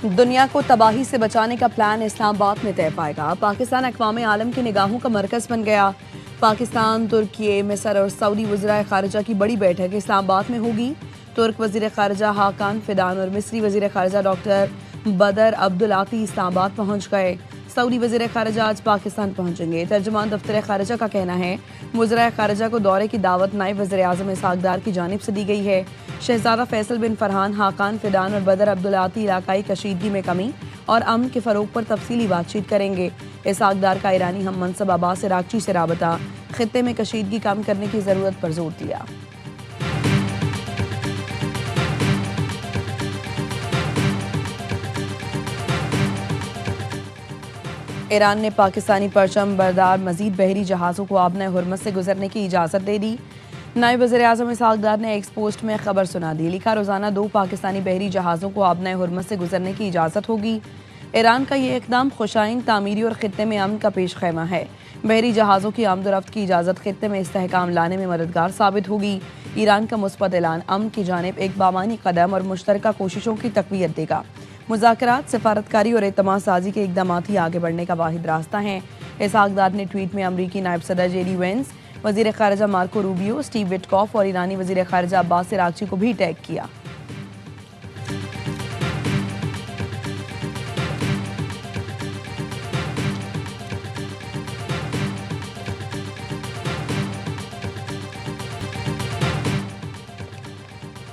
दुनिया को तबाही से बचाने का प्लान इस्लामाबाद में तय पाएगा। पाकिस्तान अक़वाम आलम की निगाहों का मरकज़ बन गया। पाकिस्तान, तुर्की, मिस्र और सऊदी वज़ीर ख़ारिजा की बड़ी बैठक इस्लामाबाद में होगी। तुर्क वज़ीर ख़ारिजा हाकान फिदान और मिस्री वज़ीर ख़ारिजा डॉक्टर बदर अब्दुलाती इस्लामाबाद पहुँच गए। सऊदी वज़ीर ख़ारिजा आज पाकिस्तान पहुँचेंगे। तर्जुमान दफ्तर ख़ारिजा का कहना है वज़ीर ख़ारिजा को दौरे की दावत नायब वज़ीर आज़म इसहाक़ डार की जानिब से दी गई है। शहज़ादा फैसल बिन फरहान, हाकान फिदान और बदर अब्दुलाती इलाकाई कशीदगी में कमी और अमन के फ़रोग पर तफसीली बातचीत करेंगे। इसहाक़ डार का ईरानी हम मनसब अब्बास इराक़ची से राबता, ख़ित्ते में कशीदगी कम करने की ज़रूरत पर जोर दिया। ईरान ने पाकिस्तानी परचम बरदार मजीद बहरी जहाज़ों को आबना हुर्मत से गुजरने की इजाज़त दे दी। नायब वज़ीर आज़म इसहाक़ डार ने एक्स पोस्ट में खबर सुना दी। लिखा, रोज़ाना 2 पाकिस्तानी बहरी जहाज़ों को आबना हुर्मत से गुजरने की इजाज़त होगी। ईरान का ये इक़दाम खुशाइन, तामीरी और ख़ित्ते में अमन का पेश ख़ैमा है। बहरी जहाज़ों की आमदोरफ्त की इजाज़त ख़ित्ते में इस्तेहकाम लाने में मददगार साबित होगी। ईरान का मुस्बत ऐलान अमन की जानिब एक बामानी कदम और मुश्तरका कोशिशों की तक़वियत देगा। मुज़ाकरात, सिफारतकारी और एतमाद साजी के इक़दाम ही आगे बढ़ने का वाहिद रास्ता हैं। इसहाक़ डार ने ट्वीट में अमरीकी नायब सदर जेडी वेंस, वज़ीर ख़ारिजा मार्को रूबियो, स्टीव विटकॉफ और ईरानी वज़ीर ख़ारिजा अब्बास इराक़ची को भी टैग किया।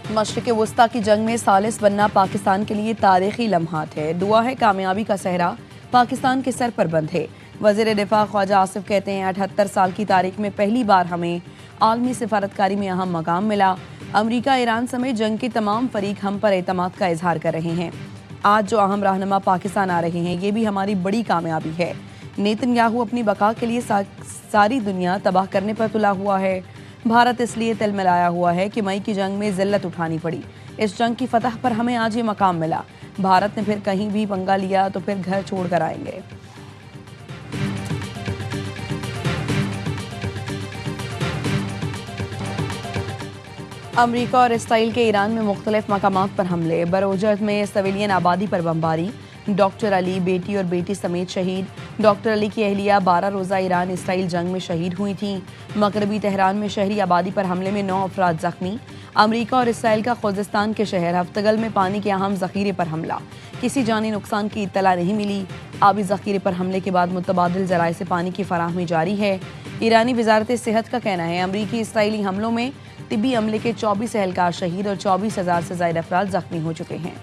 मशरिक़ वस्ता की जंग में सालिस बनना पाकिस्तान के लिए तारीख़ी लम्हात है। दुआ है कामयाबी का सहरा पाकिस्तान के सर पर बंद है। वज़ीर दिफ़ा ख्वाजा आसिफ कहते हैं 78 साल की तारीख में पहली बार हमें आलमी सिफारतकारी में अहम मकाम मिला। अमरीका, ईरान समेत जंग के तमाम फरीक हम पर एतमाद का इजहार कर रहे हैं। आज जो अहम रहनुमा पाकिस्तान आ रहे हैं, ये भी हमारी बड़ी कामयाबी है। नेतन्याहू अपनी बका के लिए सारी दुनिया तबाह करने पर तुला हुआ है। भारत इसलिए तिलमिलाया हुआ है कि मई की जंग में जिल्लत उठानी पड़ी। इस जंग की फतह पर हमें आज ये मकाम मिला। भारत ने फिर कहीं भी पंगा लिया तो फिर घर छोड़ कर आएंगे। अमरीका और इसराइल के ईरान में मुख्तलिफ मकामात पर हमले। बरोजर्द में सिविलियन आबादी पर बमबारी। डॉक्टर अली, बेटी और बेटी समेत शहीद। डॉक्टर अली की अहलिया 12 रोज़ा ईरान इसराइल जंग में शहीद हुई थीं। मगरबी तेहरान में शहरी आबादी पर हमले में 9 अफराद जख्मी। अमरीका और इसराइल का खुज़िस्तान के शहर हफ्तगल में पानी के अहम ज़ख़ीरे पर हमला। किसी जानी नुकसान की इत्तला नहीं मिली। आबी ज़ख़ीरे पर हमले के बाद मुतबादिल ज़राए से पानी की फराहमी जारी है। ईरानी वज़ारत सेहत का कहना है अमरीकी इसराइली हमलों में तिब्बी अमले के 24 एहलकार शहीद और 24,000 से ज़ायद अफराद जख्मी हो चुके हैं।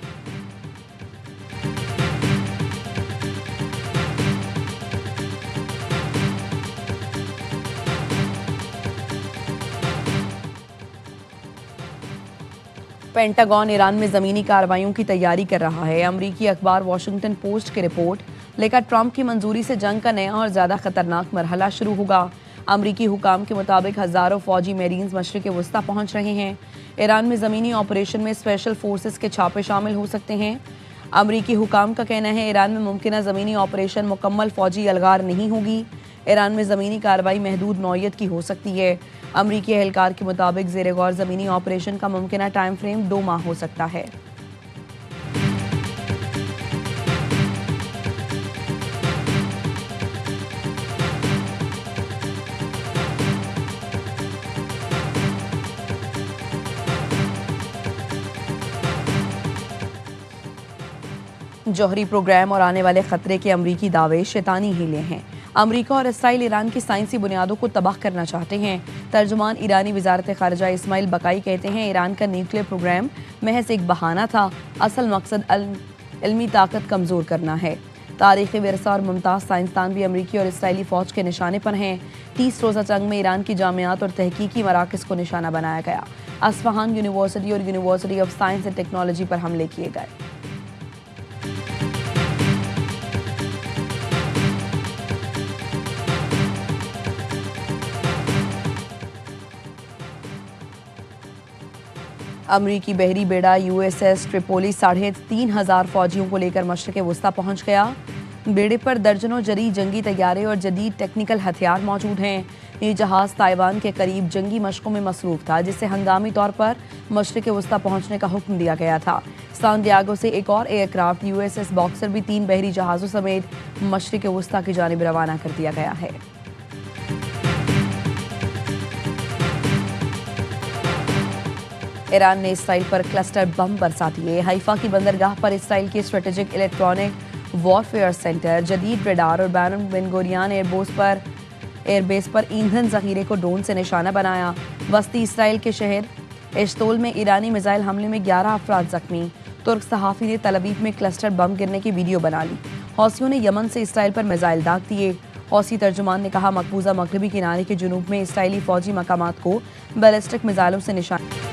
पेंटागन ईरान में ज़मीनी कार्रवाइयों की तैयारी कर रहा है। अमरीकी अखबार वाशिंगटन पोस्ट की रिपोर्ट लेकर ट्रंप की मंजूरी से जंग का नया और ज़्यादा खतरनाक मरहला शुरू होगा। अमरीकी हुकाम के मुताबिक हज़ारों फौजी मेरीन्स मशरिक़ वस्ता पहुँच रहे हैं। ईरान में ज़मीनी ऑपरेशन में स्पेशल फोर्सेस के छापे शामिल हो सकते हैं। अमरीकी हुकाम का कहना है ईरान में मुमकिन ज़मीनी ऑपरेशन मुकम्मल फौजी अलगार नहीं होगी। ईरान में ज़मीनी कार्रवाई महदूद नौयत की हो सकती है। अमरीकी एहलकार के मुताबिक ज़ेर गौर ज़मीनी ऑपरेशन का मुमकिन टाइम फ्रेम 2 माह हो सकता है। जौहरी प्रोग्राम और आने वाले खतरे के अमरीकी दावे शैतानी हीले हैं। अमरीका और इसराइल ईरान की साइंसी बुनियादों को तबाह करना चाहते हैं। तर्जुमान ईरानी वज़ारत ख़ारिजा इस्माइल बकाई कहते हैं ईरान का न्यूक्लियर प्रोग्राम महज एक बहाना था। असल मकसद इल्मी ताकत कमज़ोर करना है। तारीख़ी विरसा और मुमताज़ साइंसदान भी अमरीकी और इसराइली फ़ौज के निशाने पर हैं। 30 रोज़ा जंग में ईरान की जामियात और तहकीकी मराकज़ को निशाना बनाया गया। अस्फ़हान यूनिवर्सिटी और university of science and technology पर हमले किए गए। अमरीकी बहरी बेड़ा USS ट्रिपोली 3,500 फौजियों को लेकर मशरिक़ वस्ता पहुंच गया। बेड़े पर दर्जनों जरी जंगी तैयारे और जदीद टेक्निकल हथियार मौजूद हैं। ये जहाज़ ताइवान के करीब जंगी मशकों में मसरूफ़ था, जिसे हंगामी तौर पर मशरिक़ वस्ता पहुंचने का हुक्म दिया गया था। सान डियागो से एक और एयरक्राफ्ट USS बॉक्सर भी 3 बहरी जहाज़ों समेत मशरिक़ वस्ता की जानिब रवाना कर दिया गया है। ईरान ने इसराइल पर क्लस्टर बम बरसा दिए। हाइफा की बंदरगाह पर इसराइल के स्ट्रेटेजिक इलेक्ट्रॉनिक वॉरफेयर सेंटर, जदीद रडार और बैन बेन गुरियन एयरबेस पर ईंधन जखीरे को ड्रोन से निशाना बनाया। वस्ती इसराइल के शहर एश्तोल में ईरानी मिसाइल हमले में 11 अफराद जख्मी। तुर्क सहाफ़ी ने तल अवीव में क्लस्टर बम गिरने की वीडियो बना ली। हौसियों ने यमन से इसराइल पर मिसाइल दाग दिए। हौसी तर्जुमान ने कहा, मकबूजा मगरबी किनारे के जुनूब में इसराइली फौजी मकामात को बैलिस्टिक मिसाइलों से निशाना।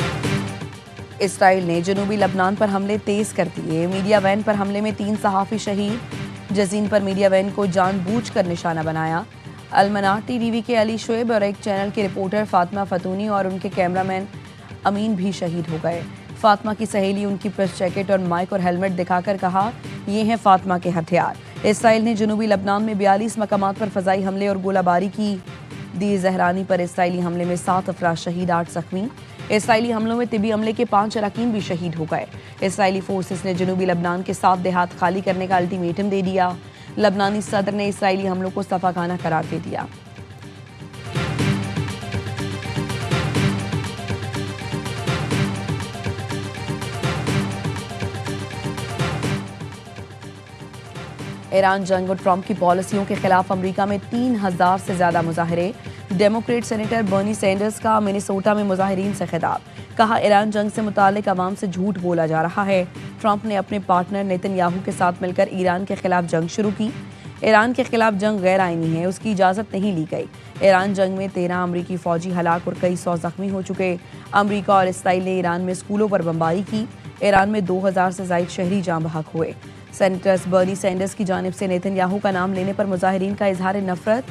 इसराइल ने जनूबी लबनान पर हमले तेज कर दिए। मीडिया वैन पर हमले में 3 सहाफ़ी शहीद। जजीन पर मीडिया वैन को जानबूझकर निशाना बनाया। अलमनार टीवी के अली शुएब और एक चैनल के रिपोर्टर फातिमा फतूनी और उनके कैमरामैन अमीन भी शहीद हो गए। फातिमा की सहेली उनकी प्रेस जैकेट और माइक और हेलमेट दिखाकर कहा, ये हैं फातिमा के हथियार। इसराइल ने जनूबी लबनान में 42 मकामात पर फ़ज़ाई हमले और गोलाबारी की। दी जहरानी पर इसराइली हमले में 7 अफराद शहीद, 8 जख्मी। इसराइली हमलों में तिबी अमले के 5 अरकान भी शहीद हो गए। इसराइली फोर्सेस ने जनूबी लबनान के 7 देहात खाली करने का अल्टीमेटम दे दिया। लबनानी सदर ने इसराइली हमलों को सफाखाना करार दे दिया। ईरान जंग और ट्रंप की पॉलिसियों के खिलाफ अमेरिका में 3000 से ज्यादा मुजाहरे। डेमोक्रेट सेनेटर बर्नी सैंडर्स का मिनेसोटा में मुजाहिरीन से खिताब। कहा, ईरान जंग से मुतालिक अवाम से झूठ बोला जा रहा है। ट्रंप ने अपने पार्टनर नेतन्याहू के साथ मिलकर ईरान के खिलाफ जंग शुरू की। ईरान के खिलाफ जंग गैर आईनी है, उसकी इजाज़त नहीं ली गई। ईरान जंग में 13 अमरीकी फौजी हलाक और कई 100 जख्मी हो चुके। अमरीका और इसराइल ने ईरान में स्कूलों पर बमबारी की। ईरान में 2000 से ज़ायद शहरी जाँ बहक हुए। सेनेटर्स बर्नी सैंडर्स की जानिब से नेतन्याहू का नाम लेने पर मुजाहिरीन का इजहार नफरत।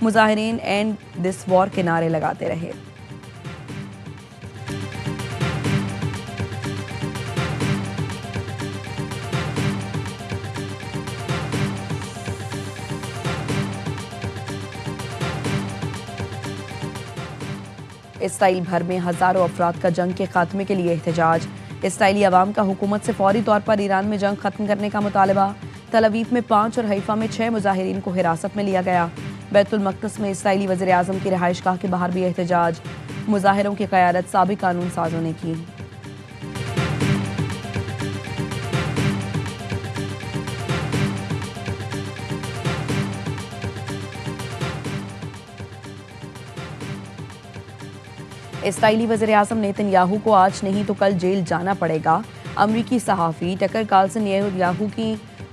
मुजाहिरीन एंड दिस वॉर के नारे लगाते रहे। इसराइल भर में हजारों अफराद का जंग के खात्मे के लिए एहतजाज। इसराइली अवाम का हुकूमत से फौरी तौर पर ईरान में जंग खत्म करने का मुतालबा। तल अवीव में 5 और हैफा में 6 मुजाहिरीन को हिरासत में लिया गया। बैतुल मक़दस में इसराइली वज़ीर आज़म की रिहाइशगाह के बाहर भी एहतजाज। मुजाहिरों की क़यादत साबिक़ कानून साजों ने की। इसराइली वज़ीर आज़म नेतन्याहू को आज नहीं तो कल जेल जाना पड़ेगा। अमरीकी सहाफ़ी टकर कार्लसन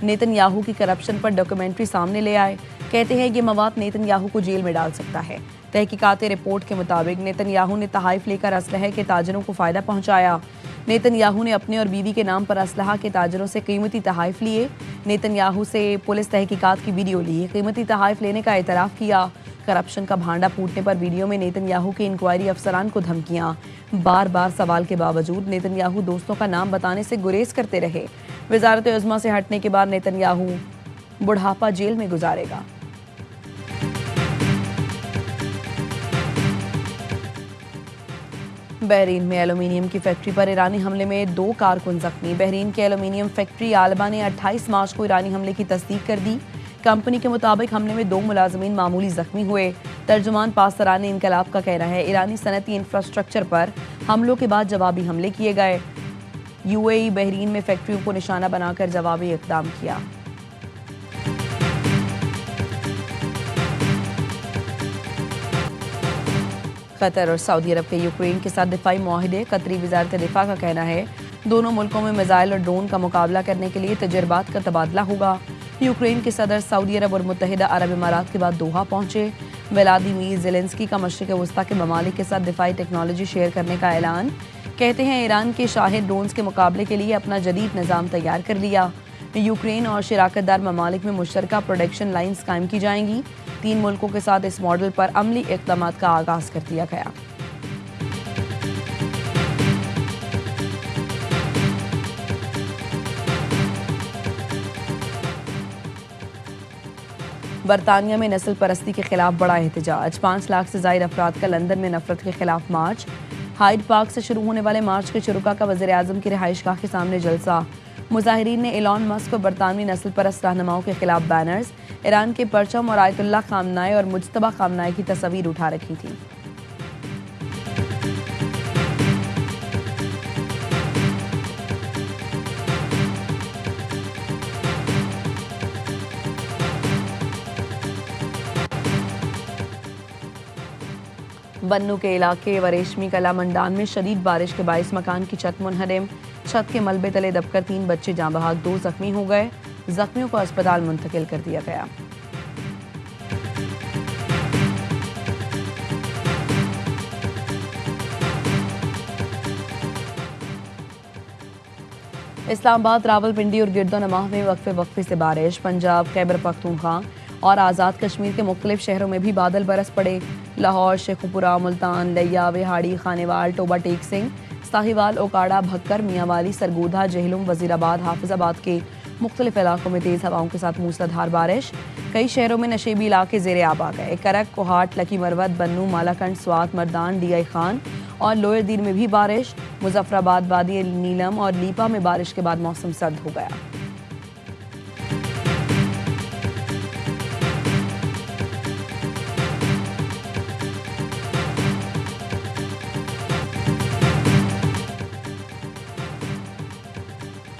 नेतन्याहू की करप्शन पर डॉक्यूमेंट्री सामने ले आए। कहते हैं ये मवाद नेतन्याहू को जेल में डाल सकता है। तहकीकात रिपोर्ट के मुताबिक नेतन्याहू ने तहाइफ लेकर असलहे के ताजरों को फ़ायदा पहुँचाया। नेतन्याहू ने अपने और बीवी के नाम पर असलहा के ताजरों से कीमती तहाइफ लिए। नेतन्याहू से पुलिस तहकीकात की वीडियो ली, कीमती तहाइफ लेने का एतराफ़ किया। करप्शन का भांडा फूटने पर वीडियो में नेतन्याहू के इंक्वायरी अफसरान को धमकियां। बार बार सवाल के बावजूद नेतन्याहू दोस्तों का नाम बताने से गुरेज करते रहे। वजारत उज़्मा से हटने के बाद नेतन्याहू बुढ़ापा जेल में गुजारेगा। बहरीन में एलुमिनियम की फैक्ट्री पर ईरानी हमले में 2 कारकुन जख्मी। बहरीन के एलुमिनियम फैक्ट्री आलबा ने 28 मार्च को ईरानी हमले की तस्दीक कर दी। कंपनी के मुताबिक हमले में 2 मुलाजमीन मामूली जख्मी हुए। तर्जुमान पासरान इनकलाब का कहना है, ईरानी सनती इंफ्रास्ट्रक्चर पर हमलों के बाद जवाबी हमले किए गए। UAE बहरीन में फैक्ट्रियों को निशाना बनाकर जवाबी इक़दाम किया। कतर और सऊदी अरब के यूक्रेन के साथ दिफाई मुआहदे। कतरी वज़ारत दिफा का कहना है, दोनों मुल्कों में मिसाइल और ड्रोन का मुकाबला करने के लिए तजर्बात का तबादला होगा। यूक्रेन के सदर सऊदी अरब और मुत्तहिदा अरब इमारात के बाद दोहा पहुंचे। व्लादिमीर ज़ेलेंस्की का मशरिक़ वस्ता के ममालिक के साथ दिफाई टेक्नोलॉजी शेयर करने का ऐलान। कहते हैं, ईरान के शाहिद ड्रोन्स के मुकाबले के लिए अपना जदीद निज़ाम तैयार कर लिया। यूक्रेन और शराकतदार ममालिक में मुश्तरका प्रोडक्शन लाइन्स कायम की जाएंगी। 3 मुल्कों के साथ इस मॉडल पर अमली इक़दामात का आगाज़ कर दिया गया। बरतानिया में नस्ल परस्ती के खिलाफ बड़ा एहतजाज। 5 लाख से ज़ायद अफराद का लंदन में नफरत के खिलाफ मार्च। हाइड पार्क से शुरू होने वाले मार्च के शुरुका का वज़ीर आज़म की रिहाइशगाह के सामने जलसा। मुजाहिरीन ने एलॉन मस्क और बरतानवी नस्ल परस्त रहनुमाओं के खिलाफ बैनर्स, ईरान के परचम और आयतुल्लाह खामनाई और मुज्तबा खामनाई की तस्वीर उठा रखी थी। बन्नू के इलाके व रेशमी कला मंडान में शदीद बारिश के बाइस मकान की छत मुनहदम। छत के मलबे तले दबकर 3 बच्चे जाँ बहक, 2 जख्मी हो गए। जख्मियों को अस्पताल मुंतकिल कर दिया गया। इस्लामाबाद, रावलपिंडी और गिरदोनमाह में वक्फे से बारिश। पंजाब, खैबर पख्तूनख्वा और आज़ाद कश्मीर के मुख्तलिफ शहरों में भी बादल बरस पड़े। लाहौर, शेखुपुरा, मुल्तान, लिया, विहाड़ी, खानेवाल, टोबा टेक सिंह, साहिवाल, ओकाड़ा, भक्कर, मियांवाली, सरगोधा, जहलुम, वजीराबाद, हाफिजाबाद के मुख्तलिफ इलाकों में तेज़ हवाओं के साथ मूसलाधार बारिश। कई शहरों में नशेबी इलाके ज़ेरे आब आ गए। करक, कोहाट, लकी मरवत, बन्नू, मालाकंड, स्वात, मर्दान, DI खान और लोयर दीन में भी बारिश। मुजफ्फराबाद, वादी नीलम और लीपा में बारिश के बाद मौसम सर्द हो गया।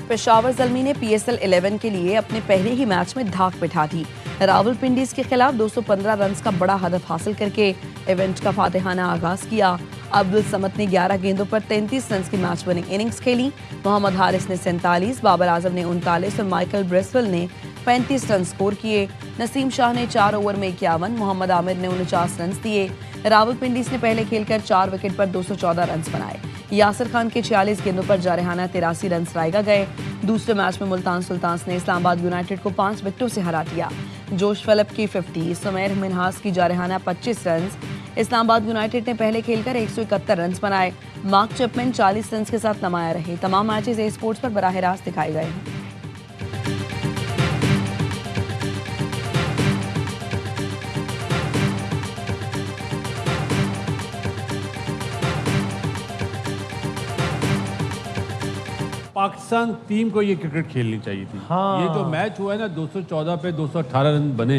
पेशावर ज़ल्मी ने PSL 11 के लिए अपने पहले ही मैच में धाक बिठा दी। रावलपिंडीज के खिलाफ 215 रन का बड़ा हदफ हासिल करके इवेंट का फातिहाना आगाज किया। अब्दुल समद ने 11 गेंदों पर 33 रन की मैच विनिंग इनिंग्स खेली। मोहम्मद हारिस ने 47, बाबर आजम ने 39 और माइकल ब्रेसवेल ने 35 रन स्कोर किए। नसीम शाह ने 4 ओवर में 51, मोहम्मद आमिर ने 49 रन दिए। रावलपिंडीज ने पहले खेलकर 4 विकेट पर 214 रन बनाए। यासिर खान के 46 गेंदों पर जारहाना 83 रन रायगा गए। दूसरे मैच में मुल्तान सुल्तान्स ने इस्लामाबाद यूनाइटेड को 5 विकेटों से हरा दिया। जोश फिलिप की 50, सुमैर मिनहास की जारहाना 25 रन। इस्लामाबाद यूनाइटेड ने पहले खेलकर 171 रन बनाए। मार्क चैपमैन 40 रन के साथ नमाया रहे। तमाम मैचेस ए स्पोर्ट्स पर बराह रास्त दिखाए गए हैं। पाकिस्तान टीम को ये क्रिकेट खेलनी चाहिए थी। हाँ। ये जो मैच हुआ है ना, 214 पे 218 रन बने,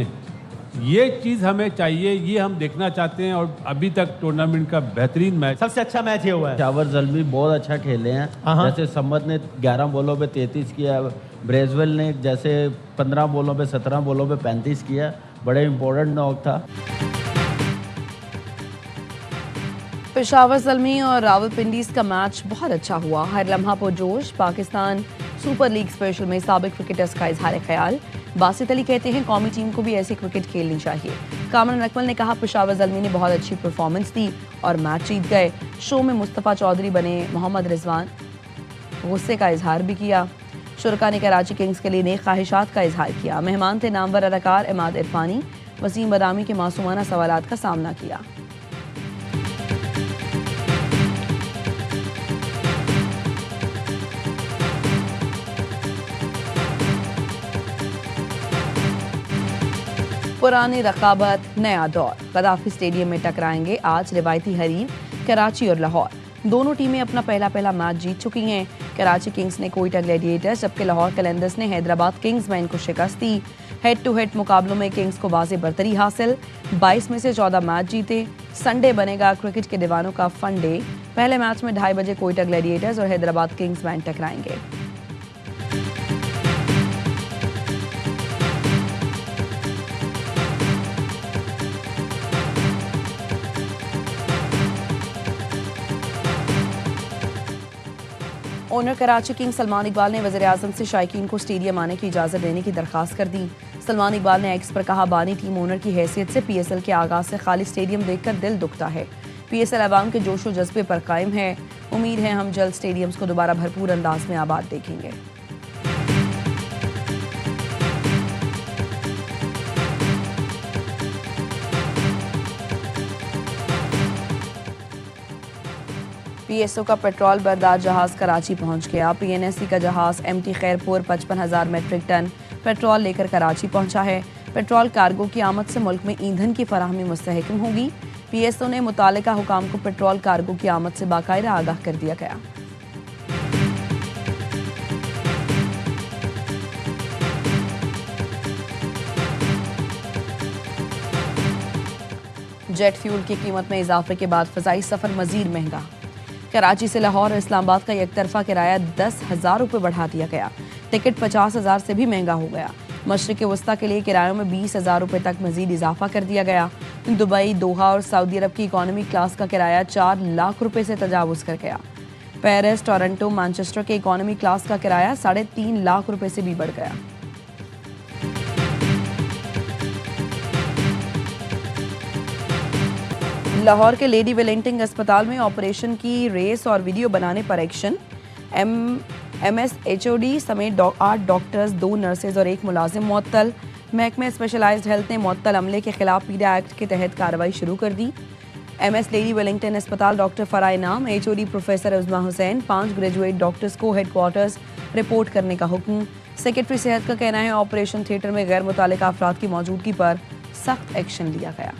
ये चीज़ हमें चाहिए, ये हम देखना चाहते हैं। और अभी तक टूर्नामेंट का बेहतरीन मैच, सबसे अच्छा मैच ये हुआ है। पेशावर ज़ल्मी बहुत अच्छा खेले हैं। जैसे समद ने 11 बॉलों पे 33 किया, ब्रेजवेल ने जैसे 15 बॉलों पे 17 बॉलों पे 35 किया। बड़े इंपॉर्टेंट नॉक था। पेशावर ज़ल्मी और रावलपिंडीज का मैच बहुत अच्छा हुआ। हर लम्हा पुरजोश। पाकिस्तान सुपर लीग स्पेशल में साबिक क्रिकेटर्स का इजहार ख्याल। बासित अली कहते हैं कौमी टीम को भी ऐसी क्रिकेट खेलनी चाहिए। कामरान अकमल ने कहा पेशावर ज़ल्मी ने बहुत अच्छी परफॉर्मेंस दी और मैच जीत गए। शो में मुस्तफ़ा चौधरी बने मोहम्मद रिजवान, गुस्से का इजहार भी किया। शुरका ने कराची किंग्स के लिए नेक ख्वाहिशात का इजहार किया। मेहमान थे नामवर अदाकार इमाद इरफानी। वसीम बदामी के मासूमाना सवालात का सामना किया। पुरानी रकाबत, नया दौर। गद्दाफी स्टेडियम में टकराएंगे आज रिवायती हरीफ कराची और लाहौर। दोनों टीमें अपना पहला मैच जीत चुकी हैं। कराची किंग्स ने कोयटा ग्लैडिएटर्स, जबकि लाहौर कलंदर्स ने हैदराबाद किंग्स मैन को शिकस्त दी। हेड टू हेड मुकाबलों में किंग्स को वाज़ेह बरतरी हासिल। 22 में से 14 मैच जीते। संडे बनेगा क्रिकेट के दीवानों का फन डे। पहले मैच में 2:30 बजे कोयटा ग्लैडिएटर्स और हैदराबाद किंग्स मैन टकराएंगे। ओनर कराची किंग्स सलमान इकबाल ने वज़ीर आज़म से शायकीन को स्टेडियम आने की इजाज़त देने की दरख्वास्त कर दी। सलमान इकबाल ने एक्स पर कहा, बानी टीम ओनर की हैसियत से PSL के आगाज़ से खाली स्टेडियम देखकर दिल दुखता है। PSL अवाम के जोशो जज्बे पर कायम है। उम्मीद है हम जल्द स्टेडियम्स को दोबारा भरपूर अंदाज में आबाद देखेंगे। PSO का पेट्रोल बरदार जहाज कराची पहुंच गया। PNSC का जहाज MT Khairpur 55,000 metric ton petrol लेकर कराची पहुंचा है। पेट्रोल कार्गो की आमद से मुल्क में ईंधन की फराहमी मुस्तहकम होगी। PSO ने मुतालिका हुकाम को पेट्रोल कार्गो की आमद से बाकायदा आगाह कर दिया गया। जेट फ्यूल की कीमत में इजाफे के बाद फ़ज़ाई सफ़र मज़ीद महंगा। कराची से लाहौर और इस्लामाबाद का एक तरफा किराया 10,000 रुपये बढ़ा दिया गया। टिकट 50,000 से भी महंगा हो गया। मशरिक़ वस्ता के लिए किरायों में 20,000 रुपये तक मज़ीद इजाफा कर दिया गया। दुबई, दोहा और सऊदी अरब की इकॉनमी क्लास का किराया 4 लाख रुपये से तजावुज़ कर गया। पेरिस, टोरंटो, मैनचेस्टर के इकॉनमी क्लास का किराया 3.5 लाख रुपये से भी बढ़ गया। लाहौर के लेडी वेलिंगटन अस्पताल में ऑपरेशन की रेस और वीडियो बनाने पर एक्शन। MSHOD समेत 8 डॉक्टर्स, 2 नर्सेज और 1 मुलाजिम मुअत्तल। महकमे स्पेशलाइज्ड हेल्थ ने मुअत्तल अमले के खिलाफ पीडा एक्ट के तहत कार्रवाई शुरू कर दी। MS लेडी वेलिंगटन अस्पताल डॉक्टर फराह इनाम, HOD professor उज़मा Hussain, 5 graduate doctors को हेडक्वार्टर्स रिपोर्ट करने का हुक्म। सेक्रेटरी सेहत का कहना है ऑपरेशन थिएटर में गैर मुतालिका अफराद की मौजूदगी पर सख्त एक्शन लिया गया।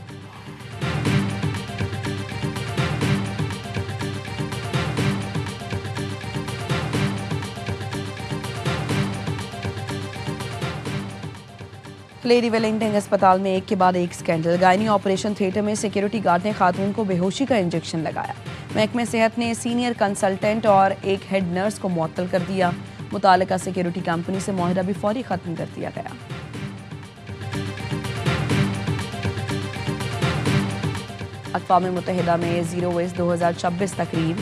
लेडी वेलिंगटन अस्पताल में एक के बाद एक स्कैंडल। गायनी ऑपरेशन थिएटर में सिक्योरिटी गार्ड ने खातून को बेहोशी का इंजेक्शन लगाया। महकमे सेहत ने सीनियर कंसल्टेंट और एक हेड नर्स को मुअत्तल कर दिया। मुतालिका सिक्योरिटी कंपनी से मुआहदा भी फौरी खत्म कर दिया गया। अक़वाम मुत्तहिदा में ज़ीरो वेस्ट 2026 तकरीब।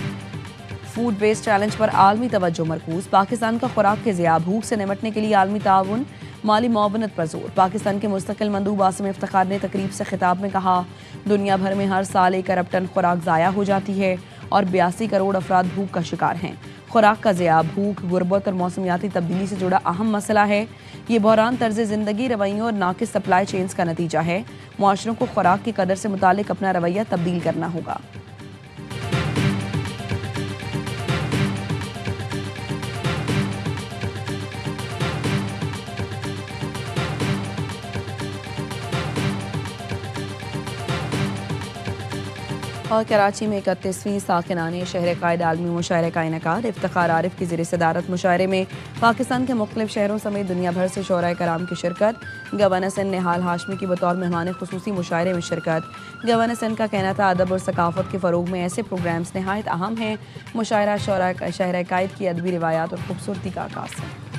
फूड वेस्ट चैलेंज पर आलमी तवज्जो मरकूज। पाकिस्तान का खुराक के ज़िया, भूख से निमटने के लिए आलमी ताउन, माली मुआवनत पर जोर। पाकिस्तान के मुस्तकिल मंदूब आसिम इफ्तिखार ने तकरीब से खिताब में कहा, दुनिया भर में हर साल 1 अरब टन खुराक ज़ाया हो जाती है और 82 करोड़ अफराद भूख का शिकार हैं। खुराक का ज़िया, भूख, गुर्बत और मौसमियाती तब्दीली से जुड़ा अहम मसला है। ये बहरान तर्ज ज़िंदगी, रवैयों और नाकिस सप्लाई चेन्स का नतीजा है। मुआशरों को खुराक की कदर से मुतालिक अपना रवैया तब्दील करना होगा। और कराची में 31वीं साकिनाने शहर कायद आलमी मुशायरे का इनेकाद। इफ्तिखार आरिफ की ज़ेर सदारत मुशायरे में पाकिस्तान के मुख्तलिफ शहरों समेत दुनिया भर से शोराए कराम की शिरकत। गवर्नर सिंध निहाल हाशमी की बतौर मेहमान खुसूसी मुशायरे में शिरकत। गवर्नर सिंध का कहना था अदब और सकाफत के फ़रोग में ऐसे प्रोग्राम्स नहायत अहम हैं। मुशायरा शहर कायद की अदबी रिवायात और खूबसूरती का आगाज़ है।